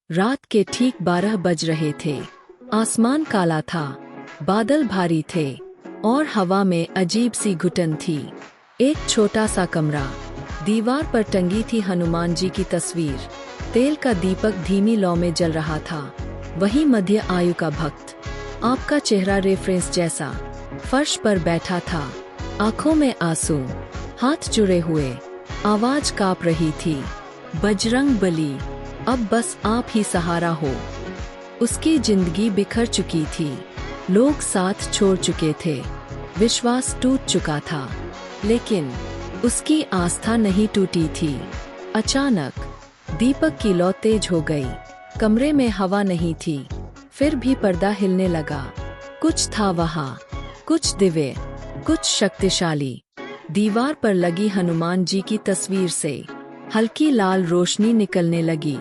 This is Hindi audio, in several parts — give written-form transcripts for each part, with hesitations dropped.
रात के ठीक 12 बज रहे थे। आसमान काला था, बादल भारी थे और हवा में अजीब सी घुटन थी। एक छोटा सा कमरा, दीवार पर टंगी थी हनुमान जी की तस्वीर। तेल का दीपक धीमी लौ में जल रहा था। वही मध्य आयु का भक्त, आपका चेहरा रेफरेंस जैसा, फर्श पर बैठा था, आंखों में आंसू, हाथ जुड़े हुए, आवाज कांप रही थी, बजरंग बली, अब बस आप ही सहारा हो। उसकी जिंदगी बिखर चुकी थी, लोग साथ छोड़ चुके थे, विश्वास टूट चुका था, लेकिन उसकी आस्था नहीं टूटी थी। अचानक दीपक की लौ तेज हो गई। कमरे में हवा नहीं थी, फिर भी पर्दा हिलने लगा। कुछ था वहाँ, कुछ दिव्य, कुछ शक्तिशाली। दीवार पर लगी हनुमान जी की तस्वीर से हल्की लाल रोशनी निकलने लगी।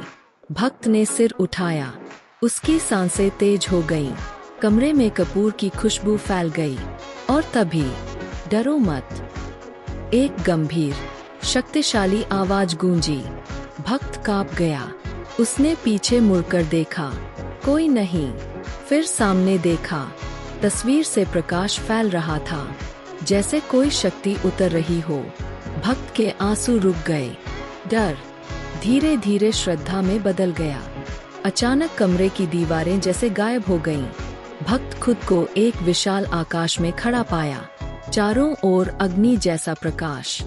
भक्त ने सिर उठाया, उसकी सांसें तेज हो गईं। कमरे में कपूर की खुशबू फैल गई। और तभी, डरो मत, एक गंभीर, शक्तिशाली आवाज गूंजी। भक्त कांप गया। उसने पीछे मुड़कर देखा, कोई नहीं। फिर सामने देखा, तस्वीर से प्रकाश फैल रहा था, जैसे कोई शक्ति उतर रही हो। भक्त के आंसू रुक गए। डर धीरे धीरे श्रद्धा में बदल गया। अचानक कमरे की दीवारें जैसे गायब हो गईं। भक्त खुद को एक विशाल आकाश में खड़ा पाया, चारों ओर अग्नि जैसा प्रकाश,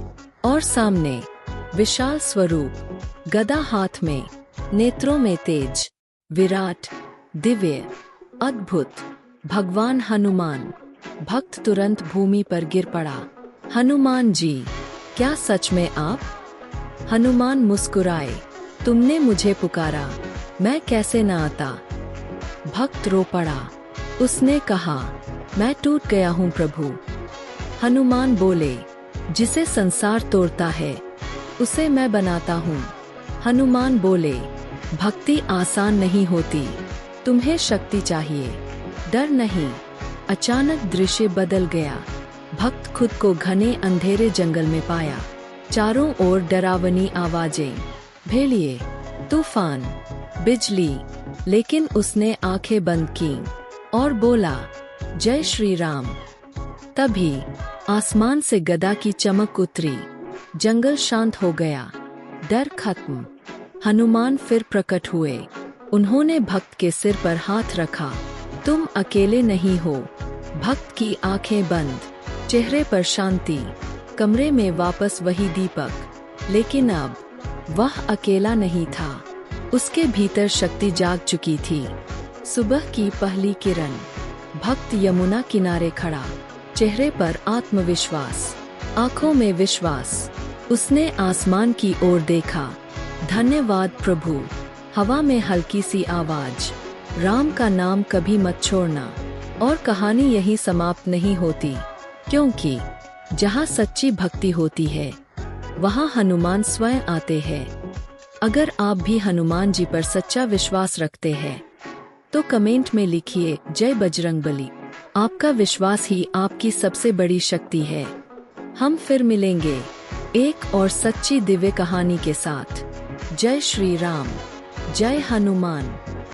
और सामने विशाल स्वरूप, गदा हाथ में, नेत्रों में तेज, विराट, दिव्य, अद्भुत, भगवान हनुमान। भक्त तुरंत भूमि पर गिर पड़ा। हनुमान जी, क्या सच में आप? हनुमान मुस्कुराए, तुमने मुझे पुकारा, मैं कैसे न आता। भक्त रो पड़ा। उसने कहा, मैं टूट गया हूँ प्रभु। हनुमान बोले, जिसे संसार तोड़ता है, उसे मैं बनाता हूँ। हनुमान बोले, भक्ति आसान नहीं होती, तुम्हें शक्ति चाहिए, डर नहीं। अचानक दृश्य बदल गया। भक्त खुद को घने अंधेरे जंगल में पाया। चारों ओर डरावनी आवाजें, भेड़िए, तूफान, बिजली, लेकिन उसने आंखें बंद की और बोला, जय श्री राम। तभी आसमान से गदा की चमक उतरी। जंगल शांत हो गया, डर खत्म। हनुमान फिर प्रकट हुए। उन्होंने भक्त के सिर पर हाथ रखा। तुम अकेले नहीं हो। भक्त की आंखें बंद, चेहरे पर शांति। कमरे में वापस वही दीपक, लेकिन अब वह अकेला नहीं था। उसके भीतर शक्ति जाग चुकी थी। सुबह की पहली किरण। भक्त यमुना किनारे खड़ा, चेहरे पर आत्मविश्वास, आंखों में विश्वास। उसने आसमान की ओर देखा। धन्यवाद प्रभु। हवा में हल्की सी आवाज, राम का नाम कभी मत छोड़ना। और कहानी यही समाप्त नहीं होती, क्योंकि जहाँ सच्ची भक्ति होती है, वहाँ हनुमान स्वयं आते हैं। अगर आप भी हनुमान जी पर सच्चा विश्वास रखते हैं, तो कमेंट में लिखिए, जय बजरंगबली। आपका विश्वास ही आपकी सबसे बड़ी शक्ति है। हम फिर मिलेंगे एक और सच्ची दिव्य कहानी के साथ। जय श्री राम, जय हनुमान।